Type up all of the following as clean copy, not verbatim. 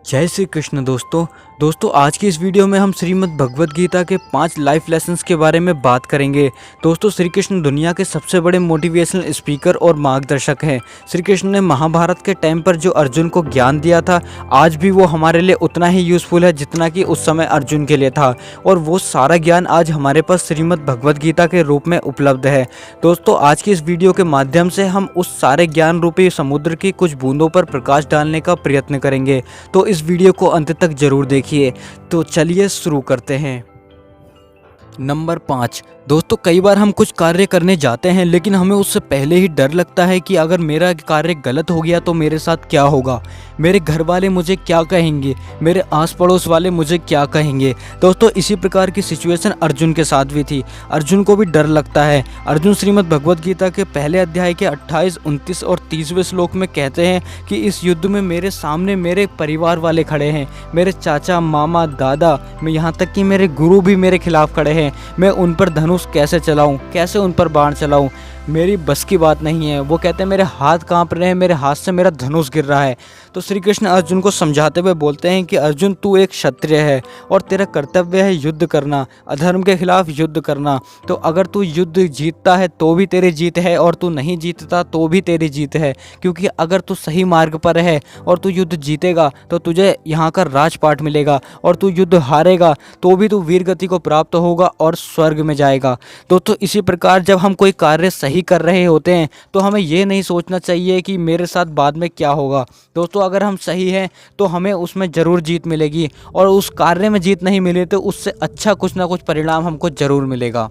जय श्री कृष्ण दोस्तों आज की इस वीडियो में हम श्रीमद् भगवद गीता के 5 लाइफ लेसन्स के बारे में बात करेंगे। दोस्तों श्री कृष्ण दुनिया के सबसे बड़े मोटिवेशनल स्पीकर और मार्गदर्शक हैं। श्री कृष्ण ने महाभारत के टाइम पर जो अर्जुन को ज्ञान दिया था, आज भी वो हमारे लिए उतना ही यूज़फुल है जितना कि उस समय अर्जुन के लिए था, और वो सारा ज्ञान आज हमारे पास श्रीमद् भगवद गीता के रूप में उपलब्ध है। दोस्तों आज की इस वीडियो के माध्यम से हम उस सारे ज्ञान रूपी समुद्र की कुछ बूंदों पर प्रकाश डालने का प्रयत्न करेंगे, तो इस वीडियो को अंत तक जरूर देखिए। तो चलिए शुरू करते हैं। नंबर 5। दोस्तों कई बार हम कुछ कार्य करने जाते हैं लेकिन हमें उससे पहले ही डर लगता है कि अगर मेरा कार्य गलत हो गया तो मेरे साथ क्या होगा, मेरे घर वाले मुझे क्या कहेंगे, मेरे आस पड़ोस वाले मुझे क्या कहेंगे। दोस्तों इसी प्रकार की सिचुएशन अर्जुन के साथ भी थी। अर्जुन को भी डर लगता है। अर्जुन श्रीमद् भगवद गीता के पहले अध्याय के 28, 29 और 30वें श्लोक में कहते हैं कि इस युद्ध में मेरे सामने मेरे परिवार वाले खड़े हैं, मेरे चाचा, मामा, दादा, मैं यहाँ तक कि मेरे गुरु भी मेरे खिलाफ खड़े हैं। मैं उन पर धनुष कैसे चलाऊं, कैसे उन पर बाण चलाऊं, मेरी बस की बात नहीं है। वो कहते हैं मेरे हाथ कांप रहे हैं, मेरे हाथ से मेरा धनुष गिर रहा है। तो श्री कृष्ण अर्जुन को समझाते हुए बोलते हैं कि अर्जुन तू एक क्षत्रिय है और तेरा कर्तव्य है युद्ध करना, अधर्म के खिलाफ युद्ध करना। तो अगर तू युद्ध जीतता है तो भी तेरी जीत है और तू नहीं जीतता तो भी तेरी जीत है, क्योंकि अगर तू सही मार्ग पर है और तू युद्ध जीतेगा तो तुझे यहाँ का राजपाट मिलेगा, और तू युद्ध हारेगा तो भी तू वीर गति को प्राप्त होगा और स्वर्ग में जाएगा। दोस्तों इसी प्रकार जब हम कोई कार्य सही कर रहे होते हैं तो हमें ये नहीं सोचना चाहिए कि मेरे साथ बाद में क्या होगा। दोस्तों अगर हम सही हैं तो हमें उसमें ज़रूर जीत मिलेगी, और उस कार्य में जीत नहीं मिले तो उससे अच्छा कुछ ना कुछ परिणाम हमको ज़रूर मिलेगा।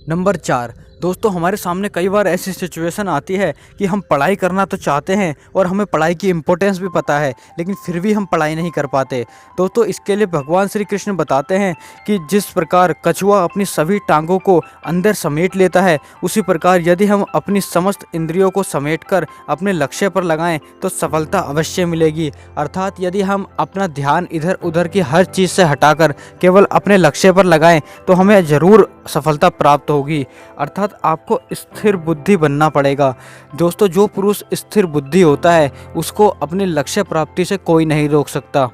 नंबर 4। दोस्तों हमारे सामने कई बार ऐसी सिचुएशन आती है कि हम पढ़ाई करना तो चाहते हैं और हमें पढ़ाई की इम्पोर्टेंस भी पता है, लेकिन फिर भी हम पढ़ाई नहीं कर पाते। दोस्तों इसके लिए भगवान श्री कृष्ण बताते हैं कि जिस प्रकार कछुआ अपनी सभी टांगों को अंदर समेट लेता है, उसी प्रकार यदि हम अपनी समस्त इंद्रियों को समेटकर अपने लक्ष्य पर लगाएं तो सफलता अवश्य मिलेगी। अर्थात यदि हम अपना ध्यान इधर उधर की हर चीज़ से हटाकर केवल अपने लक्ष्य पर लगाएं तो हमें ज़रूर सफलता प्राप्त होगी। अर्थात आपको स्थिर बुद्धि बनना पड़ेगा। दोस्तों जो पुरुष स्थिर बुद्धि होता है उसको अपने लक्ष्य प्राप्ति से कोई नहीं रोक सकता।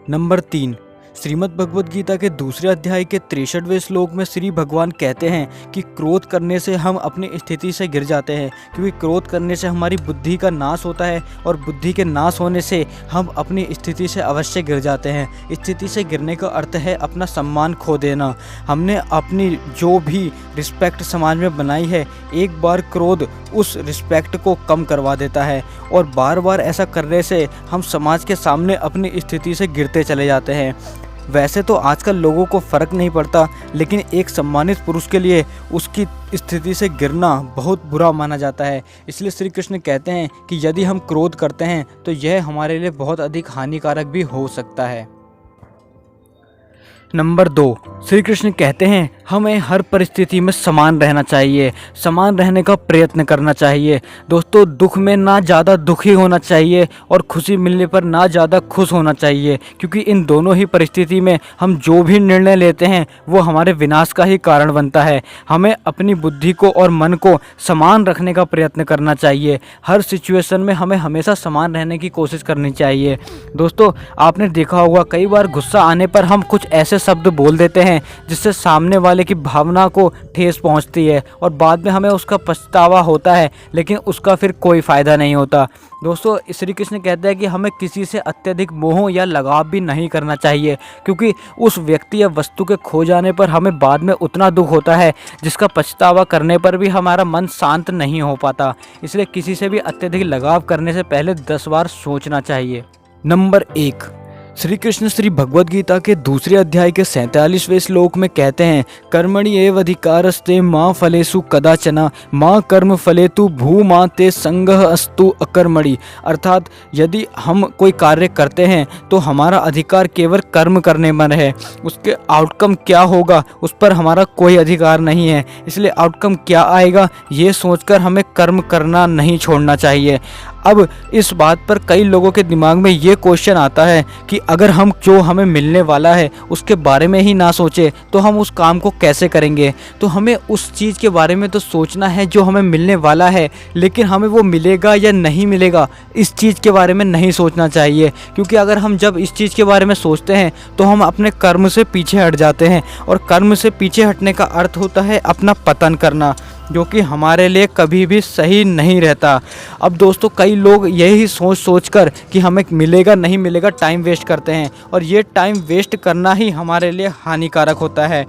नंबर 3। श्रीमद् भगवद गीता के दूसरे अध्याय के 63वें श्लोक में श्री भगवान कहते हैं कि क्रोध करने से हम अपनी स्थिति से गिर जाते हैं, क्योंकि क्रोध करने से हमारी बुद्धि का नाश होता है और बुद्धि के नाश होने से हम अपनी स्थिति से अवश्य गिर जाते हैं। स्थिति से गिरने का अर्थ है अपना सम्मान खो देना। हमने अपनी जो भी रिस्पेक्ट समाज में बनाई है, एक बार क्रोध उस रिस्पेक्ट को कम करवा देता है, और बार बार ऐसा करने से हम समाज के सामने अपनी स्थिति से गिरते चले जाते हैं। वैसे तो आजकल लोगों को फ़र्क नहीं पड़ता, लेकिन एक सम्मानित पुरुष के लिए उसकी स्थिति से गिरना बहुत बुरा माना जाता है। इसलिए श्री कृष्ण कहते हैं कि यदि हम क्रोध करते हैं तो यह हमारे लिए बहुत अधिक हानिकारक भी हो सकता है। नंबर 2। श्री कृष्ण कहते हैं हमें हर परिस्थिति में समान रहना चाहिए, समान रहने का प्रयत्न करना चाहिए। दोस्तों दुख में ना ज़्यादा दुखी होना चाहिए और खुशी मिलने पर ना ज़्यादा खुश होना चाहिए, क्योंकि इन दोनों ही परिस्थिति में हम जो भी निर्णय लेते हैं वो हमारे विनाश का ही कारण बनता है। हमें अपनी बुद्धि को और मन को समान रखने का प्रयत्न करना चाहिए। हर सिचुएशन में हमें हमेशा समान रहने की कोशिश करनी चाहिए। दोस्तों आपने देखा होगा कई बार गुस्सा आने पर हम कुछ ऐसे शब्द बोल देते हैं जिससे सामने वाले की भावना को ठेस पहुंचती है, और बाद में हमें उसका पछतावा होता है, लेकिन उसका फिर कोई फ़ायदा नहीं होता। दोस्तों श्री कृष्ण कहते हैं कि हमें किसी से अत्यधिक मोह या लगाव भी नहीं करना चाहिए, क्योंकि उस व्यक्ति या वस्तु के खो जाने पर हमें बाद में उतना दुख होता है जिसका पछतावा करने पर भी हमारा मन शांत नहीं हो पाता। इसलिए किसी से भी अत्यधिक लगाव करने से पहले 10 बार सोचना चाहिए। नंबर 1। श्री कृष्ण श्री भगवद गीता के दूसरे अध्याय के 47वें श्लोक में कहते हैं कर्मणि एव अधिकारस्ते माँ फलेषु कदाचन माँ कर्म फलेतु भूमा ते संगः अस्तु अकर्मणि। अर्थात यदि हम कोई कार्य करते हैं तो हमारा अधिकार केवल कर्म करने में है, उसके आउटकम क्या होगा उस पर हमारा कोई अधिकार नहीं है। इसलिए आउटकम क्या आएगा ये सोचकर हमें कर्म करना नहीं छोड़ना चाहिए। अब इस बात पर कई लोगों के दिमाग में ये क्वेश्चन आता है कि अगर हम जो हमें मिलने वाला है उसके बारे में ही ना सोचे तो हम उस काम को कैसे करेंगे। तो हमें उस चीज़ के बारे में तो सोचना है जो हमें मिलने वाला है, लेकिन हमें वो मिलेगा या नहीं मिलेगा इस चीज़ के बारे में नहीं सोचना चाहिए। क्योंकि अगर हम जब इस चीज़ के बारे में सोचते हैं तो हम अपने कर्म से पीछे हट जाते हैं, और कर्म से पीछे हटने का अर्थ होता है अपना पतन करना, जो कि हमारे लिए कभी भी सही नहीं रहता। अब दोस्तों कई लोग यही सोच कर कि हमें मिलेगा नहीं मिलेगा टाइम वेस्ट करते हैं, और ये टाइम वेस्ट करना ही हमारे लिए हानिकारक होता है।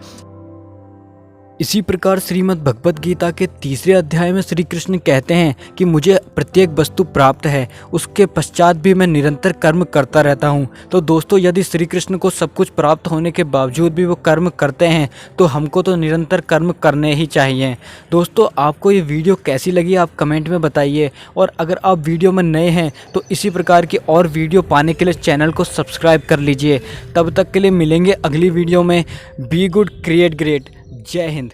इसी प्रकार श्रीमद् भगवत गीता के 3 अध्याय में श्री कृष्ण कहते हैं कि मुझे प्रत्येक वस्तु प्राप्त है, उसके पश्चात भी मैं निरंतर कर्म करता रहता हूँ। तो दोस्तों यदि श्री कृष्ण को सब कुछ प्राप्त होने के बावजूद भी वो कर्म करते हैं तो हमको तो निरंतर कर्म करने ही चाहिए। दोस्तों आपको ये वीडियो कैसी लगी आप कमेंट में बताइए, और अगर आप वीडियो में नए हैं तो इसी प्रकार की और वीडियो पाने के लिए चैनल को सब्सक्राइब कर लीजिए। तब तक के लिए मिलेंगे अगली वीडियो में। Be good create great. जय हिंद।